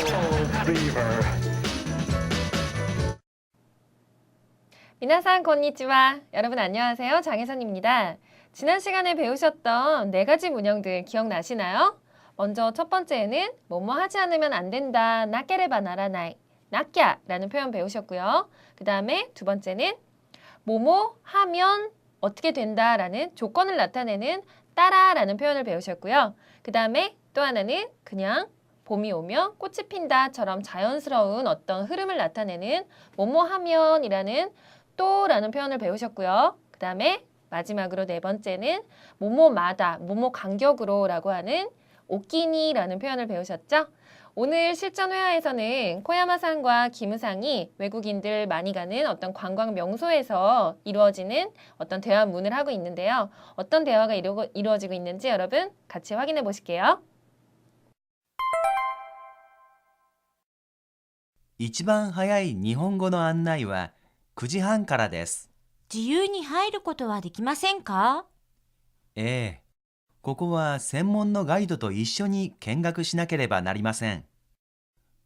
fever. 皆さんこんにちは. 여러분 안녕하세요. 장혜선입니다. 지난 시간에 배우셨던 4가지 문형들 기억나시나요? 먼저 첫 번째는 뭐뭐 하지 않으면 안 된다. 나케레바 나라나이. 나끼야 라는 표현 배우셨고요. 그 다음에 두 번째는 뭐뭐 하면 어떻게 된다라는 조건을 나타내는 따라라는 표현을 배우셨고요. 그 다음에 또 하나는 그냥 봄이 오면 꽃이 핀다처럼 자연스러운 어떤 흐름을 나타내는 뭐뭐 하면이라는 또라는 표현을 배우셨고요. 그 다음에 마지막으로 네 번째는 뭐뭐마다, 뭐뭐 간격으로라고 하는 오끼니라는 표현을 배우셨죠? 오늘 실전 회화에서는 코야마상과 기무상이 외국인들 많이 가는 어떤 관광 명소에서 이루어지는 어떤 대화문을 하고 있는데요. 어떤 대화가 이루어지고 있는지 여러분 같이 확인해 보실게요. 一番早い日本語の案内は9時半からです。自由に入ることはできませんか？ええ。ここは専門のガイドと一緒に見学しなければなりません。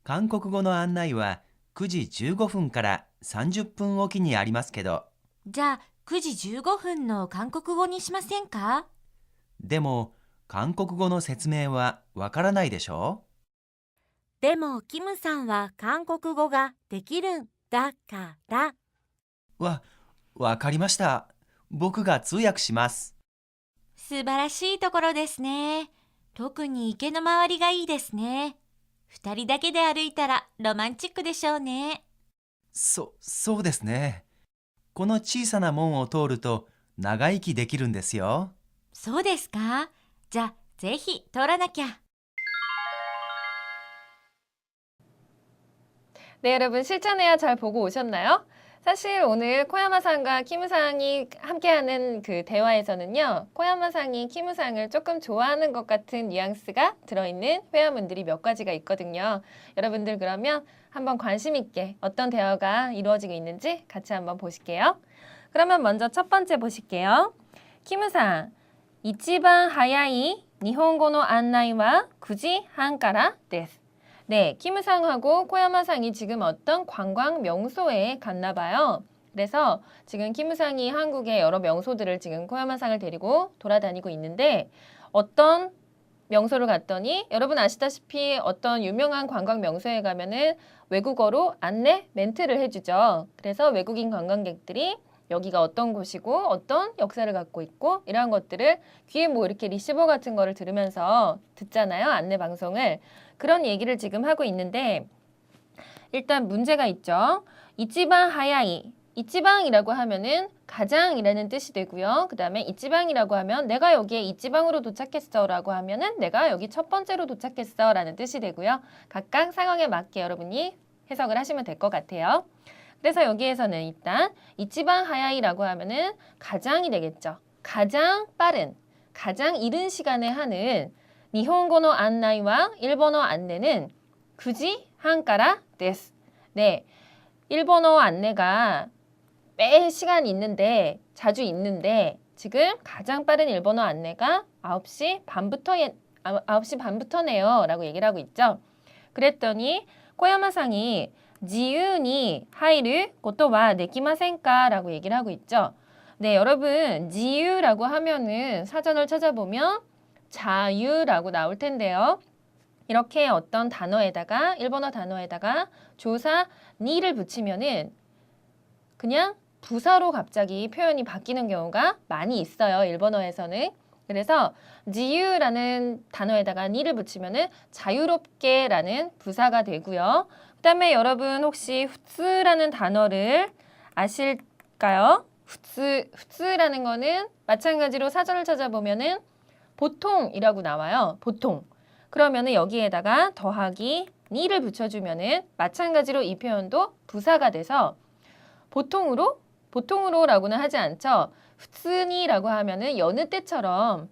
韓国語の案内は9時15分から30分おきにありますけど。じゃあ9時15分の韓国語にしませんか？でも、韓国語の説明はわからないでしょ？でもキムさんは韓国語ができるんだから。わかりました。僕が通訳します。素晴らしいところですね。特に池の周りがいいですね。2人だけで歩いたらロマンチックでしょうね。そうですね。この小さな門を通ると長生きできるんですよ。そうですか？じゃあぜひ通らなきゃ。 네, 여러분 실전 회화 잘 보고 오셨나요? 사실 오늘 코야마상과 키무상이 함께하는 그 대화에서는요. 코야마상이 키무상을 조금 좋아하는 것 같은 뉘앙스가 들어있는 회화문들이 몇 가지가 있거든요. 여러분들 그러면 한번 관심 있게 어떤 대화가 이루어지고 있는지 같이 한번 보실게요. 그러면 먼저 첫 번째 보실게요. 키무상, 이치반 하야이 니혼고노 안나이와 구지 한가라 데스. 네, 키무상하고 코야마상이 지금 어떤 관광 명소에 갔나 봐요. 그래서 지금 키무상이 한국의 여러 명소들을 지금 코야마상을 데리고 돌아다니고 있는데 어떤 명소를 갔더니 여러분 아시다시피 어떤 유명한 관광 명소에 가면은 외국어로 안내 멘트를 해주죠. 그래서 외국인 관광객들이 여기가 어떤 곳이고 어떤 역사를 갖고 있고 이러한 것들을 귀에 뭐 이렇게 리시버 같은 거를 들으면서 듣잖아요. 안내 방송을. 그런 얘기를 지금 하고 있는데 일단 문제가 있죠. 이치방 하야이. 이치방이라고 하면은 가장이라는 뜻이 되고요. 그 다음에 이치방이라고 하면 내가 여기에 이치방으로 도착했어 라고 하면은 내가 여기 첫 번째로 도착했어 라는 뜻이 되고요. 각각 상황에 맞게 여러분이 해석을 하시면 될 것 같아요. 그래서 여기에서는 일단 이치방 하야이라고 하면은 가장이 되겠죠. 가장 빠른, 가장 이른 시간에 하는 니혼고노 안나이와 일본어 안내는 구지 한가라 데스. 네, 일본어 안내가 매 시간 있는데 자주 있는데 지금 가장 빠른 일본어 안내가 9시 반부터네요 라고 얘기를 하고 있죠. 그랬더니 코야마상이 지유니 하이를 고토와 네키마센까 라고 얘기를 하고 있죠. 네, 여러분 지유라고 하면은 사전을 찾아보면 자유라고 나올 텐데요. 이렇게 어떤 단어에다가 일본어 단어에다가 조사 니를 붙이면은 그냥 부사로 갑자기 표현이 바뀌는 경우가 많이 있어요. 일본어에서는. 그래서 지유라는 단어에다가 니를 붙이면은 자유롭게라는 부사가 되고요. 그다음에 여러분 혹시 후츠라는 단어를 아실까요? 후츠라는 거는 마찬가지로 사전을 찾아보면은 보통이라고 나와요. 보통. 그러면은 여기에다가 더하기 니를 붙여주면은 마찬가지로 이 표현도 부사가 돼서 보통으로라고는 하지 않죠. 후츠니라고 하면은 여느 때처럼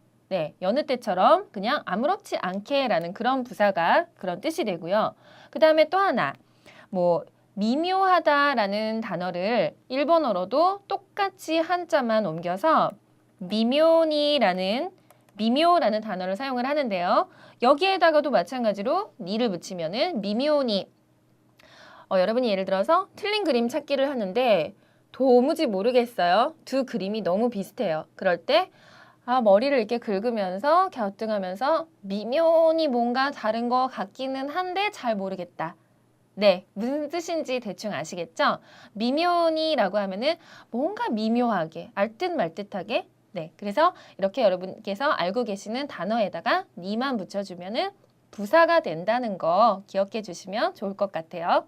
여느 때처럼 그냥 아무렇지 않게라는 그런 부사가 그런 뜻이 되고요. 그 다음에 또 하나 미묘하다라는 단어를 일본어로도 똑같이 한자만 옮겨서 미묘니라는 미묘라는 단어를 사용을 하는데요. 여기에다가도 마찬가지로 니를 붙이면은 미묘니. 여러분이 예를 들어서 틀린 그림 찾기를 하는데 도무지 모르겠어요. 두 그림이 너무 비슷해요. 그럴 때 머리를 이렇게 긁으면서 갸우뚱하면서 미묘니 뭔가 다른 거 같기는 한데 잘 모르겠다. 네, 무슨 뜻인지 대충 아시겠죠? 미묘니라고 하면은 뭔가 미묘하게, 알듯 말듯하게. 네, 그래서 이렇게 여러분께서 알고 계시는 단어에다가 니만 붙여주면은 부사가 된다는 거 기억해 주시면 좋을 것 같아요.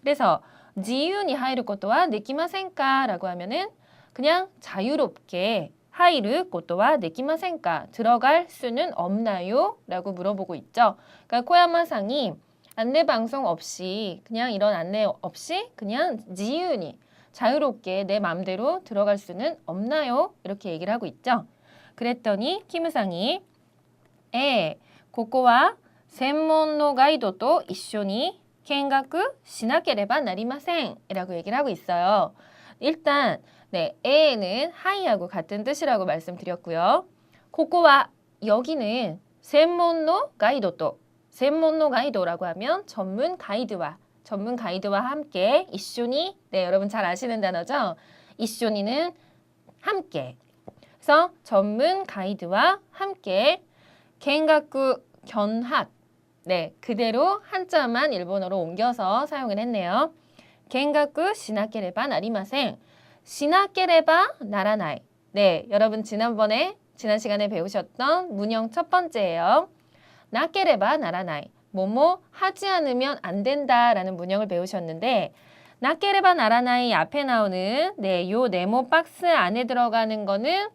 그래서 지유니 하이르 것도와 네키마센까 라고 하면은 그냥 자유롭게 하이르 것도와 네키마센까 들어갈 수는 없나요? 라고 물어보고 있죠. 그러니까 코야마상이 안내 방송 없이 그냥 이런 안내 없이 그냥 지유니 자유롭게 내 맘대로 들어갈 수는 없나요? 이렇게 얘기를 하고 있죠. 그랬더니 키무상이 고코와専門の 가이도도 一緒に見学しなければなりません이라고 얘기를 하고 있어요. 일단 에는 하이하고 같은 뜻이라고 말씀드렸고요. 고코와 여기는専門の 가이도도専門の 가이도라고 하면 전문 가이드와 함께 이쇼니 여러분 잘 아시는 단어죠. 이쇼니는 함께. 그래서 전문 가이드와 함께 겐가쿠 견학 그대로 한자만 일본어로 옮겨서 사용을 했네요. 겐가쿠 시나케레바 나리마센. 시나케레바 나라나이. 여러분 지난 시간에 배우셨던 문형 첫 번째예요. 나케레바 나라나이. 뭐뭐 하지 않으면 안 된다라는 문형을 배우셨는데 나케레바 나라나이 앞에 나오는 요 네모 박스 안에 들어가는 거는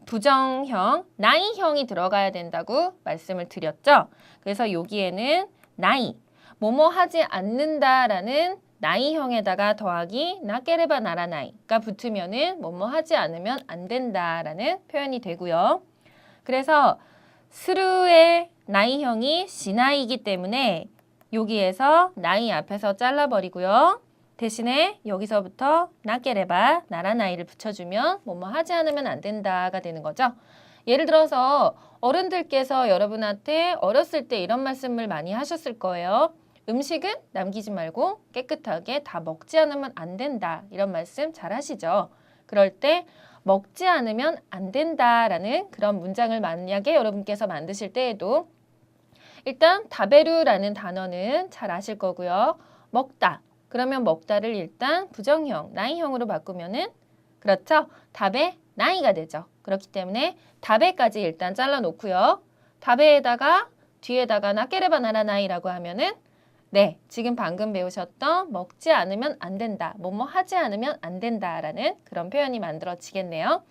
부정형, 나이형이 들어가야 된다고 말씀을 드렸죠. 그래서 여기에는 나이, 뭐뭐 하지 않는다라는 나이형에다가 더하기 나케레바 나라나이가 붙으면은 뭐뭐 하지 않으면 안 된다라는 표현이 되고요. 그래서 스루의 나이형이 시나이기 때문에 여기에서 나이 앞에서 잘라버리고요. 대신에 여기서부터 나케레바 나라나이를 붙여주면 뭐뭐 하지 않으면 안 된다가 되는 거죠. 예를 들어서 어른들께서 여러분한테 어렸을 때 이런 말씀을 많이 하셨을 거예요. 음식은 남기지 말고 깨끗하게 다 먹지 않으면 안 된다. 이런 말씀 잘 하시죠. 그럴 때 먹지 않으면 안 된다라는 그런 문장을 만약에 여러분께서 만드실 때에도 일단 다베루라는 단어는 잘 아실 거고요. 먹다. 그러면 먹다를 일단 부정형, 나이형으로 바꾸면은 그렇죠? 다베 나이가 되죠. 그렇기 때문에 다베까지 일단 잘라놓고요. 다베에다가 뒤에다가 나케레바 나라나이라고 하면은 지금 방금 배우셨던 먹지 않으면 안 된다, 뭐뭐 하지 않으면 안 된다라는 그런 표현이 만들어지겠네요.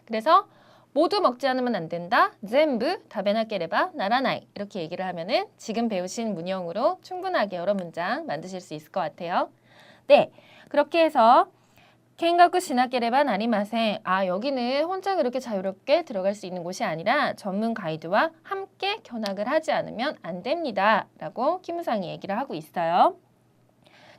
그래서 모두 먹지 않으면 안 된다, 전부 다베나케레바 나라나이 이렇게 얘기를 하면은 지금 배우신 문형으로 충분하게 여러 문장 만드실 수 있을 것 같아요. 그렇게 해서 켄가쿠 시나케레바 나리마센. 여기는 혼자 그렇게 자유롭게 들어갈 수 있는 곳이 아니라 전문 가이드와 함께 견학을 하지 않으면 안 됩니다. 라고 키무상이 얘기를 하고 있어요.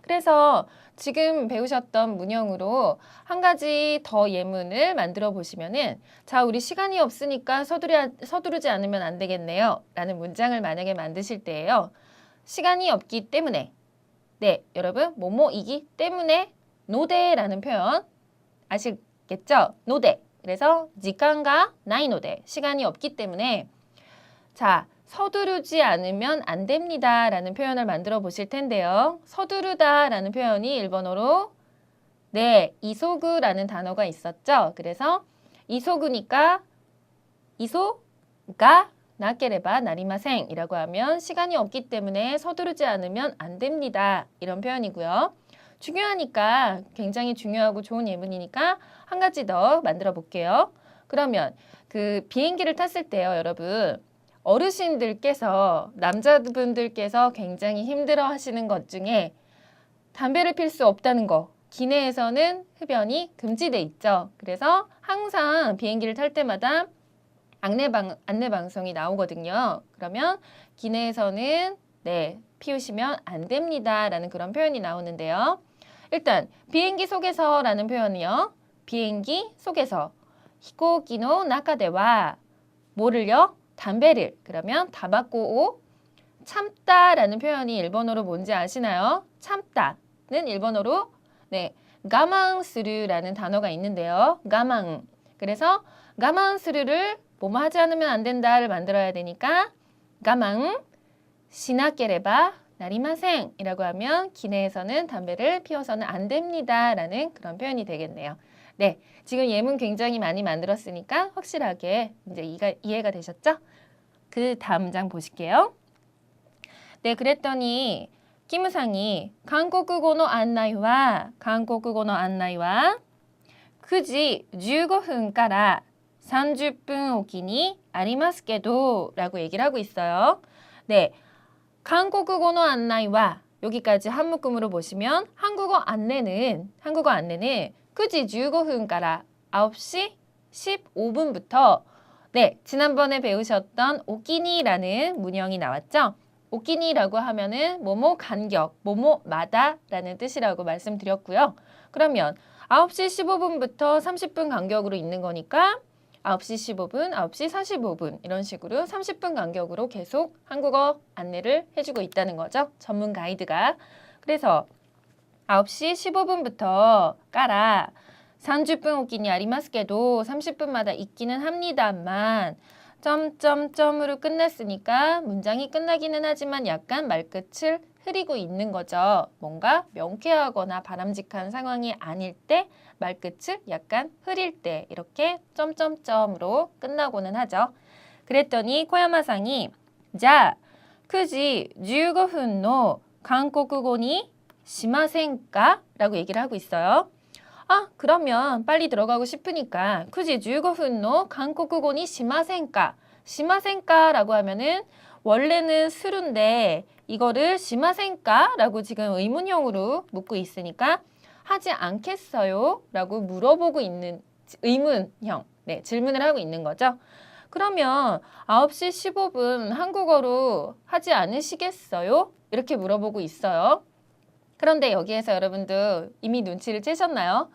그래서 지금 배우셨던 문형으로 한 가지 더 예문을 만들어 보시면은 자, 우리 시간이 없으니까 서두르지 않으면 안 되겠네요. 라는 문장을 만약에 만드실 때예요. 시간이 없기 때문에 여러분 뭐뭐이기 때문에 노데라는 표현 아시겠죠? 노데. 그래서 지간가 나이노데. 시간이 없기 때문에 자, 서두르지 않으면 안 됩니다. 라는 표현을 만들어 보실 텐데요. 서두르다 라는 표현이 일본어로 이소구라는 단어가 있었죠. 그래서 이소구니까 이소가 나케레바 나리마생 이라고 하면 시간이 없기 때문에 서두르지 않으면 안 됩니다. 이런 표현이고요. 중요하니까 굉장히 중요하고 좋은 예문이니까 한 가지 더 만들어 볼게요. 그러면 그 비행기를 탔을 때요, 여러분. 어르신들께서 남자분들께서 굉장히 힘들어 하시는 것 중에 담배를 필 수 없다는 거. 기내에서는 흡연이 금지돼 있죠. 그래서 항상 비행기를 탈 때마다 안내 방송이 나오거든요. 그러면 기내에서는 피우시면 안 됩니다. 라는 그런 표현이 나오는데요. 일단 비행기 속에서라는 표현이요. 비행기 속에서 히코기노 나카데와 뭐를요? 담배를. 그러면 타바코오 참다라는 표현이 일본어로 뭔지 아시나요? 참다는 일본어로 네, 가망스루라는 단어가 있는데요. 가망. 그래서 가망스루를 뭐뭐 하지 않으면 안 된다를 만들어야 되니까 가망 시나케레바 나리마생 이라고 하면 기내에서는 담배를 피워서는 안 됩니다 라는 그런 표현이 되겠네요. 네, 지금 예문 굉장히 많이 만들었으니까 확실하게 이제 이해가 되셨죠? 그 다음 장 보실게요. 네, 그랬더니 키무상이 한국어의 안내와 9時15分から30分おきにありますけど라고 얘기를 하고 있어요. 네, 한국어의 안내와 여기까지 한 묶음으로 보시면 한국어 안내는 9시 15분から 9시 15분부터 네, 지난번에 배우셨던 오키니라는 문형이 나왔죠. 오키니라고 하면은 뭐뭐 간격, 뭐뭐마다 라는 뜻이라고 말씀드렸고요. 그러면 9시 15분부터 30분 간격으로 있는 거니까 9시 15분, 9시 45분 이런 식으로 30분 간격으로 계속 한국어 안내를 해주고 있다는 거죠. 전문 가이드가. 그래서 9시 15분부터 까라 30분 오키니 아리마스케도 30분마다 있기는 합니다만 점점점으로 끝났으니까 문장이 끝나기는 하지만 약간 말끝을 흐리고 있는 거죠. 뭔가 명쾌하거나 바람직한 상황이 아닐 때 말끝을 약간 흐릴 때 이렇게 점점점으로 끝나고는 하죠. 그랬더니 코야마상이 자, 9시 15분의 한국어니 시마센까? 라고 얘기를 하고 있어요. 아, 그러면 빨리 들어가고 싶으니까 9시 15분의 한국어니 시마센까? 시마센까라고 하면은 원래는 수루인데 이거를 시마센까? 라고 지금 의문형으로 묻고 있으니까 하지 않겠어요? 라고 물어보고 있는 의문형, 네, 질문을 하고 있는 거죠. 그러면 9시 15분 한국어로 하지 않으시겠어요? 이렇게 물어보고 있어요. 그런데 여기에서 여러분들 이미 눈치를 채셨나요?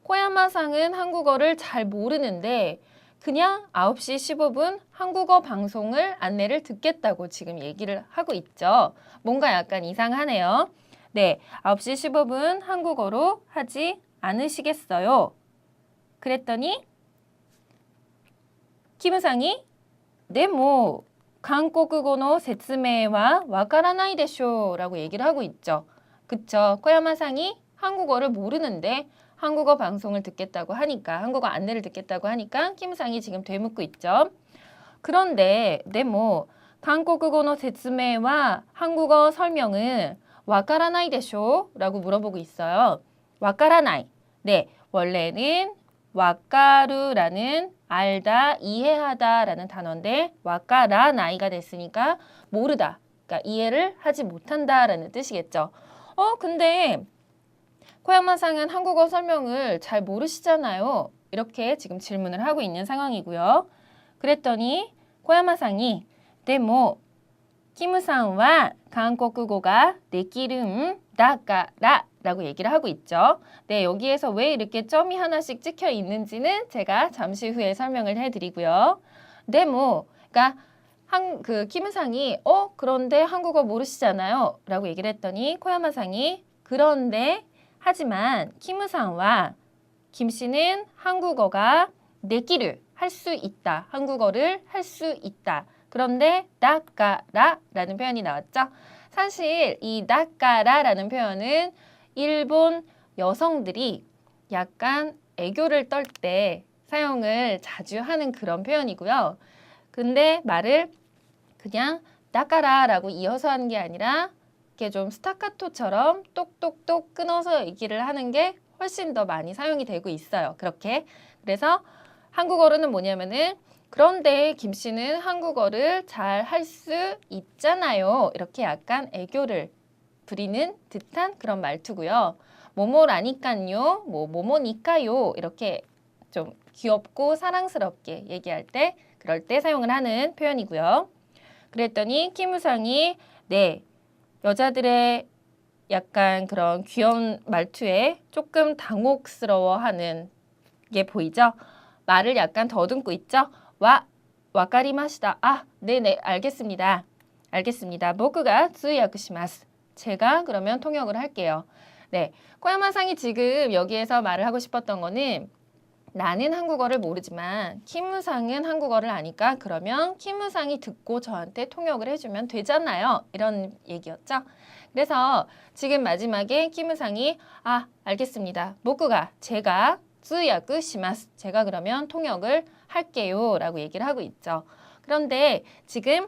코야마상은 한국어를 잘 모르는데 그냥 9시 15분 한국어 방송을 안내를 듣겠다고 지금 얘기를 하고 있죠. 뭔가 약간 이상하네요. 네, 9시 15분 한국어로 하지 않으시겠어요? 그랬더니 키무상이 네, 뭐 한국어의説明は わからないでしょう라고 얘기를 하고 있죠. 그쵸. 코야마상이 한국어를 모르는데 한국어 방송을 듣겠다고 하니까 한국어 안내를 듣겠다고 하니까 키무상이 지금 되묻고 있죠. 그런데 뭐 한국어의説明は 한국어 설명은 わからないでしょう라고 물어보고 있어요. わからない. 네, 원래는 わかる라는 알다, 이해하다 라는 단어인데 わからない가 됐으니까 모르다. 그러니까 이해를 하지 못한다 라는 뜻이겠죠. 근데 코야마상은 한국어 설명을 잘 모르시잖아요. 이렇게 지금 질문을 하고 있는 상황이고요. 그랬더니 코야마상이 でも 키무상은 한국어가 できるんだから라고 얘기를 하고 있죠. 네, 여기에서 왜 이렇게 점이 하나씩 찍혀 있는지는 제가 잠시 후에 설명을 해드리고요. 그러니까 키무상이 그런데 한국어 모르시잖아요 라고 얘기를 했더니 코야마상이 그런데 하지만 키무상과 김씨는 한국어가 내기를 할 수 있다. 한국어를 할 수 있다. 그런데 나까라 라는 표현이 나왔죠. 사실 이 나까라라는 표현은 일본 여성들이 약간 애교를 떨 때 사용을 자주 하는 그런 표현이고요. 근데 말을 그냥 나까라라고 이어서 하는 게 아니라 이렇게 좀 스타카토처럼 똑똑똑 끊어서 얘기를 하는 게 훨씬 더 많이 사용이 되고 있어요. 그렇게. 그래서 한국어로는 뭐냐면은 그런데 김 씨는 한국어를 잘 할 수 있잖아요. 이렇게 약간 애교를 부리는 듯한 그런 말투고요. 뭐뭐라니깐요, 뭐뭐니까요 이렇게 좀 귀엽고 사랑스럽게 얘기할 때 그럴 때 사용을 하는 표현이고요. 그랬더니 키무상이 네, 여자들의 약간 그런 귀여운 말투에 조금 당혹스러워하는 게 보이죠? 말을 약간 더듬고 있죠? 와카리마시다. 아, 네네, 알겠습니다. 알겠습니다. 보쿠가 즈야쿠시마스. 제가 그러면 통역을 할게요. 네, 코야마상이 지금 여기에서 말을 하고 싶었던 거는 나는 한국어를 모르지만 키무상은 한국어를 아니까 그러면 키무상이 듣고 저한테 통역을 해주면 되잖아요. 이런 얘기였죠. 그래서 지금 마지막에 키무상이 아, 알겠습니다. 보쿠가 제가 즈야쿠 시마스. 제가 그러면 통역을 할게요. 라고 얘기를 하고 있죠. 그런데 지금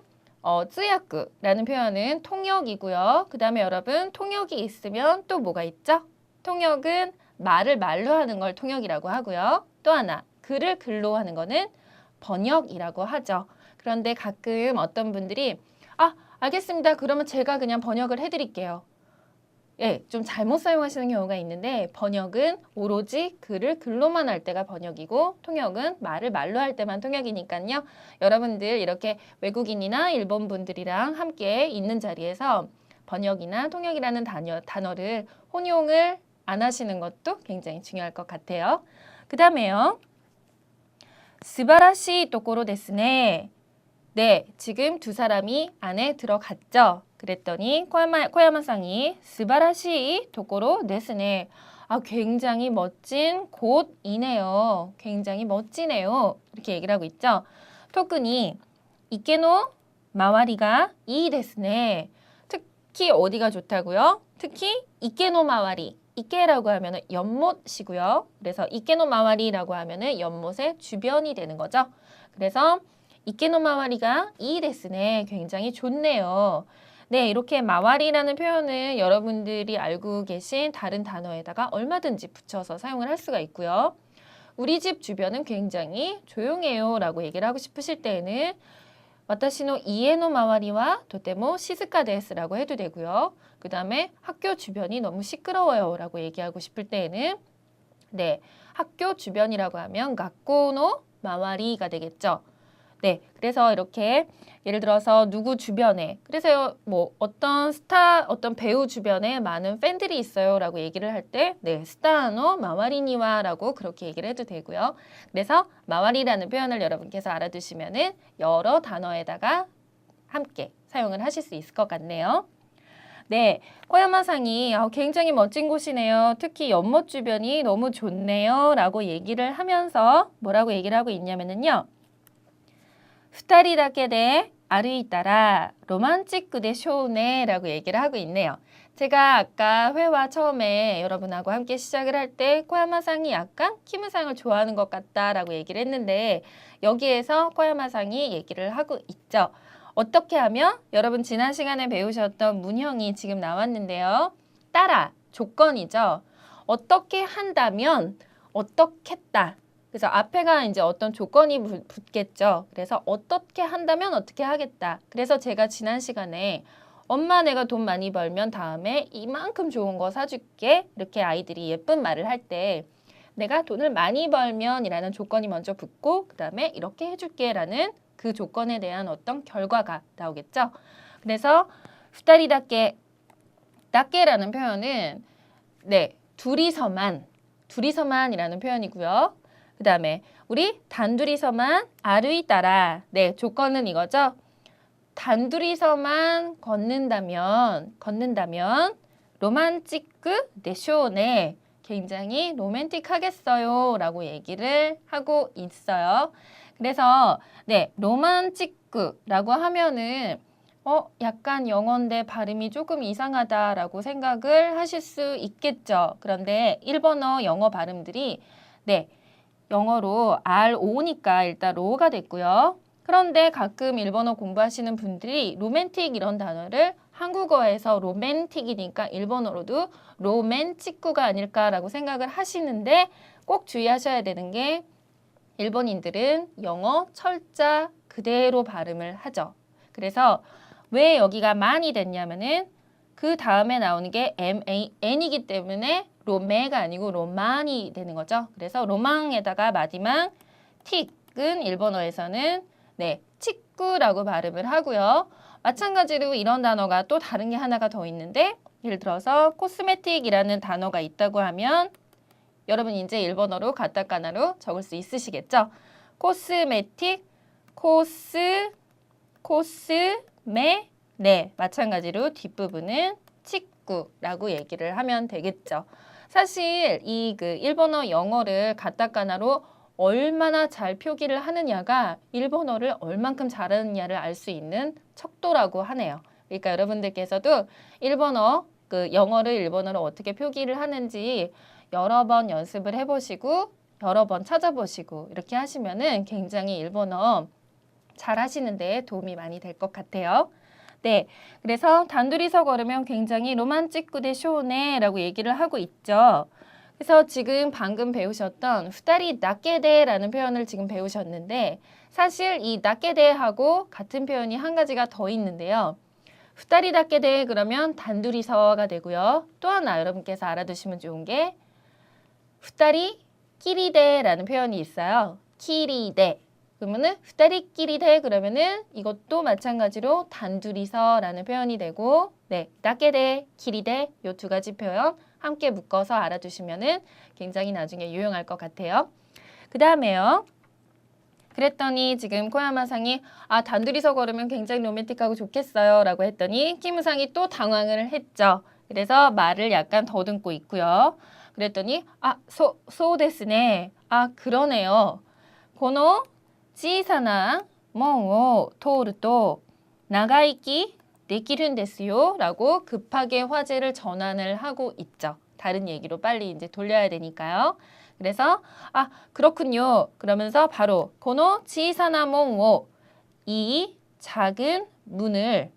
즈야쿠라는 표현은 통역이고요. 그 다음에 여러분 통역이 있으면 또 뭐가 있죠? 통역은 말을 말로 하는 걸 통역이라고 하고요. 또 하나 글을 글로 하는 거는 번역이라고 하죠. 그런데 가끔 어떤 분들이 아, 알겠습니다. 그러면 제가 그냥 번역을 해드릴게요. 예, 좀 잘못 사용하시는 경우가 있는데 번역은 오로지 글을 글로만 할 때가 번역이고 통역은 말을 말로 할 때만 통역이니까요. 여러분들 이렇게 외국인이나 일본 분들이랑 함께 있는 자리에서 번역이나 통역이라는 단어를 혼용을 안 하시는 것도 굉장히 중요할 것 같아요. 그 다음에요. 스바라시 토코로 데스네. 네, 지금 두 사람이 안에 들어갔죠. 그랬더니 코야마상이 스바라시 토코로 데스네. 아, 굉장히 멋진 곳이네요. 굉장히 멋지네요. 이렇게 얘기를 하고 있죠. 토쿠니 이케노 마와리가 이 데스네. 특히 어디가 좋다고요? 특히 이케노 마와리. 이케라고 하면은 연못이고요. 그래서 이케노 마와리라고 하면은 연못의 주변이 되는 거죠. 그래서 이케노 마와리가 이 데스네. 굉장히 좋네요. 네, 이렇게 마와리라는 표현은 여러분들이 알고 계신 다른 단어에다가 얼마든지 붙여서 사용을 할 수가 있고요. 우리 집 주변은 굉장히 조용해요 라고 얘기를 하고 싶으실 때에는 와타시노 이에노 마와리와 도테모 시즈카 데스라고 해도 되고요. 그 다음에 학교 주변이 너무 시끄러워요 라고 얘기하고 싶을 때에는 네, 학교 주변이라고 하면 학교노 마와리가 되겠죠. 네, 그래서 이렇게 예를 들어서 누구 주변에 그래서 뭐 어떤 스타, 어떤 배우 주변에 많은 팬들이 있어요 라고 얘기를 할 때 네, 스타노 마와리니와 라고 그렇게 얘기를 해도 되고요. 그래서 마와리라는 표현을 여러분께서 알아두시면은 여러 단어에다가 함께 사용을 하실 수 있을 것 같네요. 네, 코야마상이 굉장히 멋진 곳이네요. 특히 연못 주변이 너무 좋네요 라고 얘기를 하면서 뭐라고 얘기를 하고 있냐면은요. 2人だけで歩いたらロマンチックでしょうね라고 얘기를 하고 있네요. 제가 아까 회화 처음에 여러분하고 함께 시작을 할 때 코야마상이 약간 키무상을 좋아하는 것 같다라고 얘기를 했는데 여기에서 코야마상이 얘기를 하고 있죠. 어떻게 하면 여러분 지난 시간에 배우셨던 문형이 지금 나왔는데요. 따라 조건이죠. 어떻게 한다면 어떻겠다. 그래서 앞에가 이제 어떤 조건이 붙겠죠. 그래서 어떻게 한다면 어떻게 하겠다. 그래서 제가 지난 시간에 엄마 내가 돈 많이 벌면 다음에 이만큼 좋은 거 사줄게. 이렇게 아이들이 예쁜 말을 할 때 내가 돈을 많이 벌면 이라는 조건이 먼저 붙고 그 다음에 이렇게 해줄게 라는 그 조건에 대한 어떤 결과가 나오겠죠. 그래서 2人だけ, 다케라는 표현은 네, 둘이서만이라는 표현이고요. 그 다음에 우리 단둘이서만 아루이따라 네 조건은 이거죠. 단둘이서만 걷는다면 로만치크 데쇼네 굉장히 로맨틱하겠어요 라고 얘기를 하고 있어요. 그래서 네 로만치크라고 하면은 약간 영어인데 발음이 조금 이상하다라고 생각을 하실 수 있겠죠. 그런데 일본어 영어 발음들이 네 영어로 RO니까 일단 로가 됐고요. 그런데 가끔 일본어 공부하시는 분들이 로맨틱 이런 단어를 한국어에서 로맨틱이니까 일본어로도 로맨치쿠가 아닐까라고 생각을 하시는데 꼭 주의하셔야 되는 게 일본인들은 영어 철자 그대로 발음을 하죠. 그래서 왜 여기가 만이 됐냐면은 그 다음에 나오는 게 MAN이기 때문에 로메가 아니고 로만이 되는 거죠. 그래서 로망에다가 마지막 틱은 일본어에서는 네, 치쿠라고 발음을 하고요. 마찬가지로 이런 단어가 또 다른 게 하나가 더 있는데 예를 들어서 코스메틱이라는 단어가 있다고 하면 여러분 이제 일본어로 가타카나로 적을 수 있으시겠죠? 코스메틱, 코스, 코스메, 네, 마찬가지로 뒷부분은 치쿠라고 얘기를 하면 되겠죠. 사실 이 일본어, 영어를 가타카나로 얼마나 잘 표기를 하느냐가 일본어를 얼만큼 잘하느냐를 알 수 있는 척도라고 하네요. 그러니까 여러분들께서도 일본어, 영어를 일본어로 어떻게 표기를 하는지 여러 번 연습을 해보시고 여러 번 찾아보시고 이렇게 하시면은 굉장히 일본어 잘 하시는 데 도움이 많이 될 것 같아요. 네, 그래서 단둘이서 걸으면 굉장히 로만치쿠で 쇼네라고 얘기를 하고 있죠. 그래서 지금 방금 배우셨던 후다리 나케데라는 표현을 지금 배우셨는데 사실 이 나케데하고 같은 표현이 한 가지가 더 있는데요. 후다리 나케데 그러면 단둘이서가 되고요. 또 하나 여러분께서 알아두시면 좋은 게 후다리 끼리데라는 표현이 있어요. 끼리데. 그러면은 후다리끼리데 그러면은 이것도 마찬가지로 단둘이서라는 표현이 되고 네, 나케데, 끼리데 요 두 가지 표현 함께 묶어서 알아두시면은 굉장히 나중에 유용할 것 같아요. 그 다음에요. 그랬더니 지금 코야마상이 단둘이서 걸으면 굉장히 로맨틱하고 좋겠어요 라고 했더니 키무상이 또 당황을 했죠. 그래서 말을 약간 더듬고 있고요. 그랬더니 소데스네. 그러네요. 고노 小さな門を通ると長生きできるんですよ라고 급하게 화제를 전환을 하고 있죠. 다른 얘기로 빨리 이제 돌려야 되니까요. 그래서 그렇군요. 그러면서 바로 고노 지사나 몽오 이 작은 문을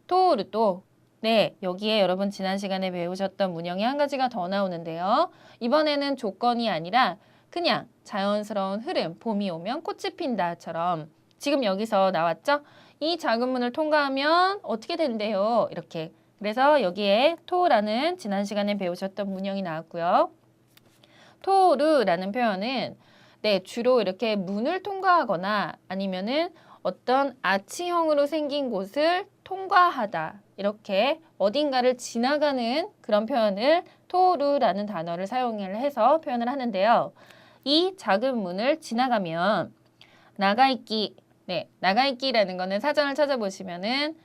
토르또 네, 여기에 여러분 지난 시간에 배우셨던 문형이 한 가지가 더 나오는데요. 이번에는 조건이 아니라 그냥 자연스러운 흐름, 봄이 오면 꽃이 핀다처럼 지금 여기서 나왔죠? 이 작은 문을 통과하면 어떻게 된대요? 이렇게. 그래서 여기에 토라는 지난 시간에 배우셨던 문형이 나왔고요. 토르라는 표현은 네, 주로 이렇게 문을 통과하거나 아니면은 어떤 아치형으로 생긴 곳을 통과하다. 이렇게 어딘가를 지나가는 그런 표현을 토르라는 단어를 사용을 해서 표현을 하는데요. 이 작은 문을 지나가면 나가이끼, 네, 나가이끼라는 거는 사전을 찾아보시면은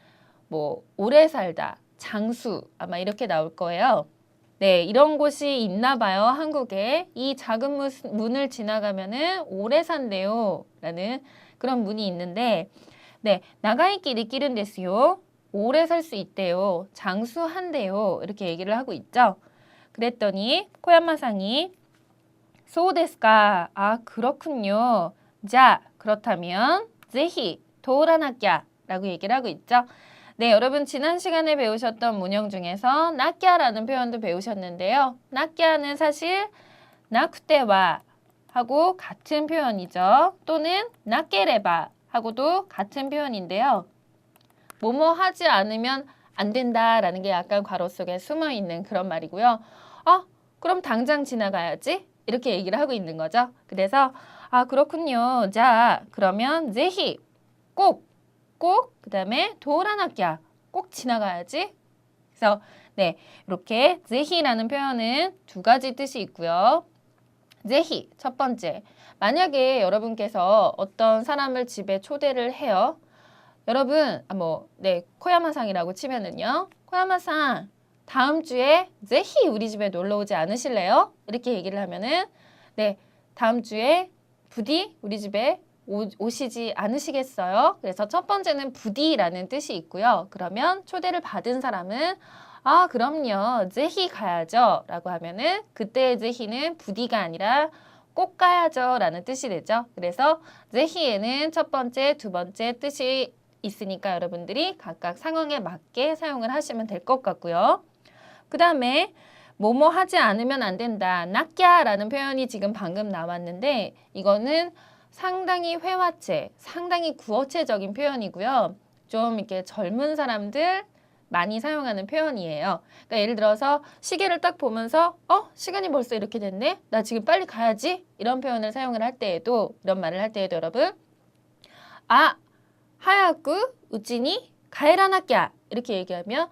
뭐 오래 살다, 장수 아마 이렇게 나올 거예요. 네, 이런 곳이 있나 봐요. 한국에 이 작은 문을 지나가면은 오래 산대요 라는 그런 문이 있는데 네, 나가이끼 느끼는 데스요. 오래 살 수 있대요. 장수한대요. 이렇게 얘기를 하고 있죠. 그랬더니 코야마상이 소데스까? 그렇군요. 자, 그렇다면 제히 도라나끼야 라고 얘기를 하고 있죠. 네, 여러분 지난 시간에 배우셨던 문형 중에서 나끼야라는 표현도 배우셨는데요. 나끼야는 사실 나쿠테와 하고 같은 표현이죠. 또는 나케레바 하고도 같은 표현인데요. 뭐뭐 하지 않으면 안 된다라는 게 약간 괄호 속에 숨어있는 그런 말이고요. 그럼 당장 지나가야지 이렇게 얘기를 하고 있는 거죠. 그래서 그렇군요. 자, 그러면 제히 꼭 그 다음에 도라나끼야 꼭 지나가야지. 그래서 네, 이렇게 제히라는 표현은 두 가지 뜻이 있고요. 제히 첫 번째, 만약에 여러분께서 어떤 사람을 집에 초대를 해요. 여러분, 코야마상이라고 치면은요. 코야마상, 다음 주에 제히 우리 집에 놀러 오지 않으실래요? 이렇게 얘기를 하면은 네, 다음 주에 부디 우리 집에 오시지 않으시겠어요? 그래서 첫 번째는 부디라는 뜻이 있고요. 그러면 초대를 받은 사람은 그럼요. 제히 가야죠. 라고 하면은 그때의 제히는 부디가 아니라 꼭 가야죠. 라는 뜻이 되죠. 그래서 제히에는 첫 번째, 두 번째 뜻이 있으니까 여러분들이 각각 상황에 맞게 사용을 하시면 될 것 같고요. 그 다음에 뭐뭐 하지 않으면 안 된다. 나끼야라는 표현이 지금 방금 나왔는데 이거는 상당히 회화체, 상당히 구어체적인 표현이고요. 좀 이렇게 젊은 사람들 많이 사용하는 표현이에요. 그러니까 예를 들어서 시계를 딱 보면서 시간이 벌써 이렇게 됐네? 나 지금 빨리 가야지? 이런 표현을 사용을 할 때에도 이런 말을 할 때에도 여러분 하야쿠 우찌니 가에라나끼야 이렇게 얘기하면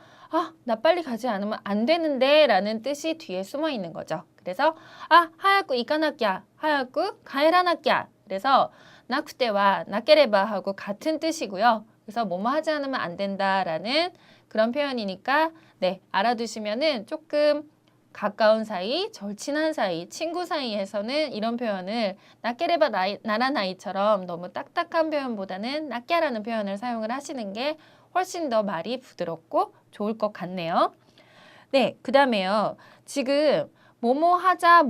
나 빨리 가지 않으면 안 되는데 라는 뜻이 뒤에 숨어 있는 거죠. 그래서 하야쿠 이까나끼야 하야쿠 가에라나끼야 그래서 나쿠테와 나케레바 하고 같은 뜻이고요. 그래서 뭐뭐 하지 않으면 안 된다라는 그런 표현이니까 네, 알아두시면은 조금 가까운 사이, 절친한 사이, 친구 사이에서는 이런 표현을 나케레바 나라나이처럼 너무 딱딱한 표현보다는 나끼라는 표현을 사용을 하시는 게 훨씬 더 말이 부드럽고 좋을 것 같네요. 네, 그 다음에요. 지금 뭐뭐 하자,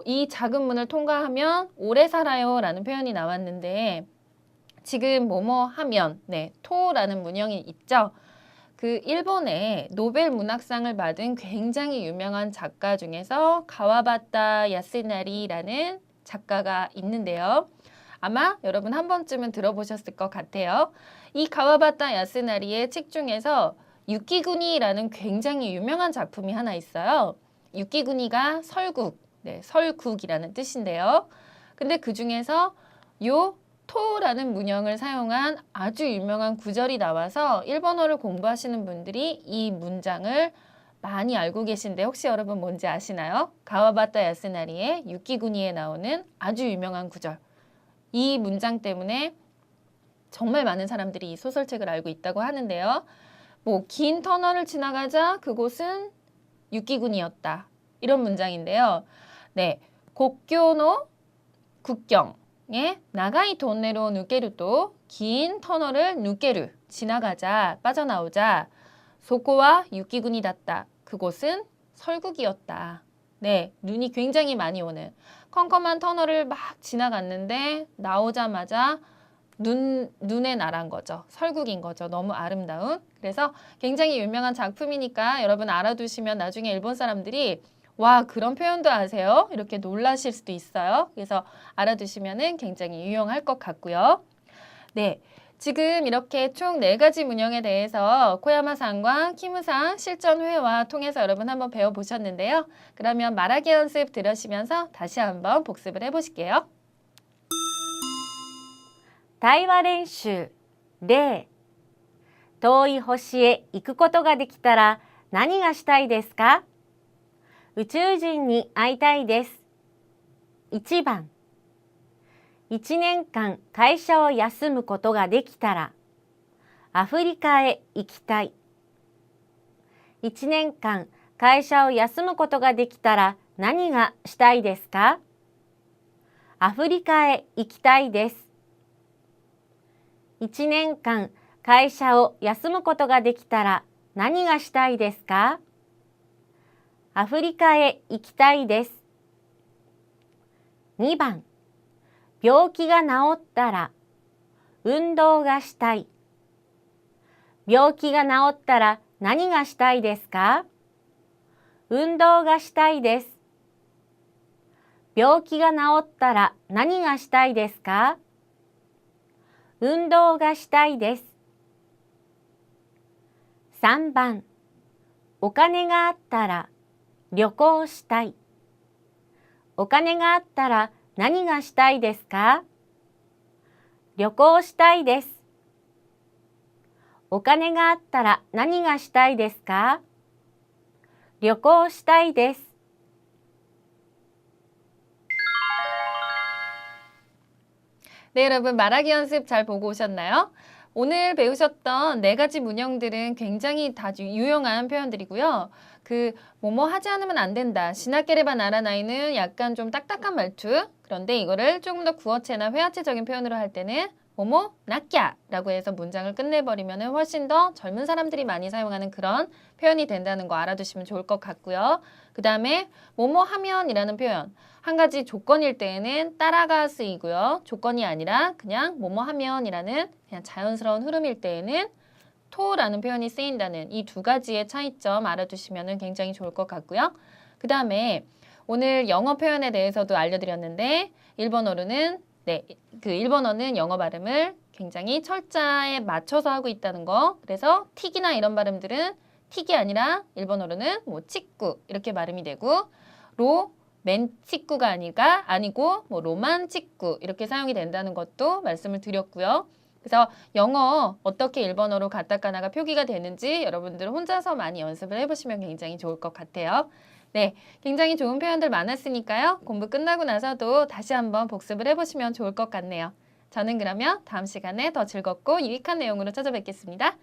이 작은 문을 통과하면 오래 살아요 라는 표현이 나왔는데 지금 뭐뭐 하면, 네, 토라는 문형이 있죠. 그 일본의 노벨 문학상을 받은 굉장히 유명한 작가 중에서 가와바타 야스나리라는 작가가 있는데요. 아마 여러분 한 번쯤은 들어보셨을 것 같아요. 이 가와바타 야스나리의 책 중에서 유키구니라는 굉장히 유명한 작품이 하나 있어요. 유키구니가 설국, 네, 설국이라는 뜻인데요. 근데 그 중에서 요 토라는 문형을 사용한 아주 유명한 구절이 나와서 일본어를 공부하시는 분들이 이 문장을 많이 알고 계신데 혹시 여러분 뭔지 아시나요? 가와바타 야스나리의 유키구니에 나오는 아주 유명한 구절. 이 문장 때문에 정말 많은 사람들이 이 소설책을 알고 있다고 하는데요. 뭐 긴 터널을 지나가자 그곳은 유키군이었다. 이런 문장인데요. 네, 국교노 국경에 나가이 돈네로 누케르도 긴 터널을 누케르 지나가자 빠져나오자 소코와 유키군이 닿다. 그곳은 설국이었다. 네, 눈이 굉장히 많이 오는 컴컴한 터널을 막 지나갔는데 나오자마자 눈에 날한 거죠. 설국인 거죠. 너무 아름다운. 그래서 굉장히 유명한 작품이니까 여러분 알아두시면 나중에 일본 사람들이 와, 그런 표현도 아세요? 이렇게 놀라실 수도 있어요. 그래서 알아두시면은 굉장히 유용할 것 같고요. 네. 지금 이렇게 총 4가지 문형에 대해서 코야마상과 키무상 실전회화 통해서 여러분 한번 배워보셨는데요. 그러면 말하기 연습 들으시면서 다시 한번 복습을 해보실게요. 対話練習0遠い星へ行くことができたら何がしたいですか？宇宙人に会いたいです。1番1年間会社を休むことができたらアフリカへ行きたい。1年間会社を休むことができたら何がしたいですか？アフリカへ行きたいです。1年間会社を休むことができたら何がしたいですか？アフリカへ行きたいです。2番病気が治ったら運動がしたい。病気が治ったら何がしたいですか？運動がしたいです。病気が治ったら何がしたいですか？運動がしたいです。3番お金があったら旅行したい。お金があったら何がしたいですか？旅行したいです。お金があったら何がしたいですか？旅行したいです。 네, 여러분 말하기 연습 잘 보고 오셨나요? 오늘 배우셨던 4가지 문형들은 굉장히 다 유용한 표현들이고요. 그 뭐뭐 하지 않으면 안 된다. 시나케레바 나라나이는 약간 좀 딱딱한 말투. 그런데 이거를 조금 더 구어체나 회화체적인 표현으로 할 때는 뭐뭐 나끼야 라고 해서 문장을 끝내버리면 훨씬 더 젊은 사람들이 많이 사용하는 그런 표현이 된다는 거 알아두시면 좋을 것 같고요. 그 다음에 뭐뭐 하면 이라는 표현. 한 가지 조건일 때에는 따라가 쓰이고요. 조건이 아니라 그냥 뭐뭐 하면 이라는 그냥 자연스러운 흐름일 때에는 토라는 표현이 쓰인다는 이 2가지의 차이점 알아두시면 굉장히 좋을 것 같고요. 그 다음에 오늘 영어 표현에 대해서도 알려드렸는데 일본어로는 일본어는 영어 발음을 굉장히 철자에 맞춰서 하고 있다는 거. 그래서 틱이나 이런 발음들은 틱이 아니라 일본어로는 뭐 치쿠 이렇게 발음이 되고 맨치쿠가 아니고 뭐 로만치쿠 이렇게 사용이 된다는 것도 말씀을 드렸고요. 그래서 영어 어떻게 일본어로 가타카나가 표기가 되는지 여러분들 혼자서 많이 연습을 해보시면 굉장히 좋을 것 같아요. 네, 굉장히 좋은 표현들 많았으니까요. 공부 끝나고 나서도 다시 한번 복습을 해보시면 좋을 것 같네요. 저는 그러면 다음 시간에 더 즐겁고 유익한 내용으로 찾아뵙겠습니다.